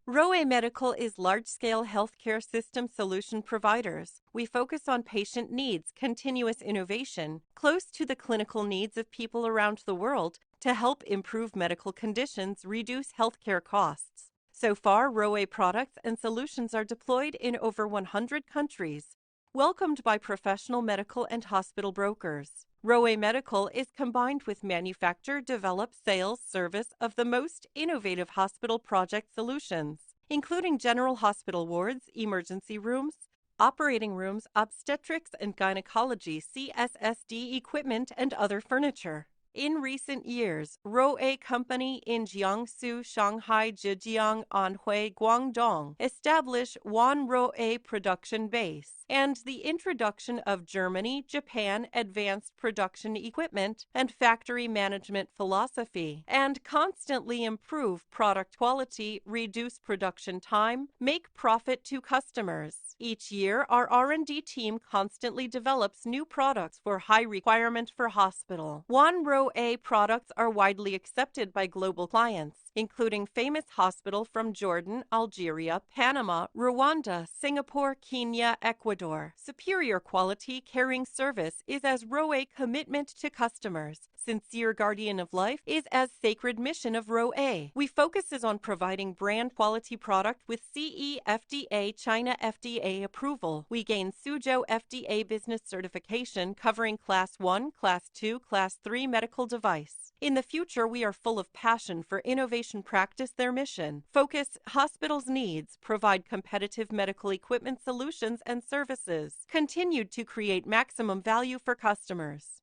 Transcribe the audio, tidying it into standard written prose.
Roe Medical is large-scale healthcare system solution providers. We focus on patient needs, continuous innovation, close to the clinical needs of people around the world to help improve medical conditions, reduce healthcare costs. So far, Roe products and solutions are deployed in over 100 countries, welcomed by professional medical and hospital brokers. Roe Medical is combined with manufacture, develop, sales, service of the most innovative hospital project solutions, including general hospital wards, emergency rooms, operating rooms, obstetrics and gynecology, CSSD equipment, and other furniture. In recent years, Roe Company in Jiangsu, Shanghai, Zhejiang, Anhui, Guangdong established Wanrooe production base, and the introduction of Germany, Japan advanced production equipment and factory management philosophy, and constantly improve product quality, reduce production time, make profit to customers. Each year, our R&D team constantly develops new products for high requirement for hospital. Wanrooe products are widely accepted by global clients, including famous hospitals from Jordan, Algeria, Panama, Rwanda, Singapore, Kenya, Ecuador. Superior quality, caring service is as Roe commitment to customers. Sincere guardian of life is as sacred mission of Roe. We focuses on providing brand quality product with CE FDA China FDA approval. We gain Suzhou FDA business certification covering Class 1, Class 2, Class 3 medical device. In the future, we are full of passion for innovation practice their mission. Focus hospitals' needs, provide competitive medical equipment solutions and services. Continued to create maximum value for customers.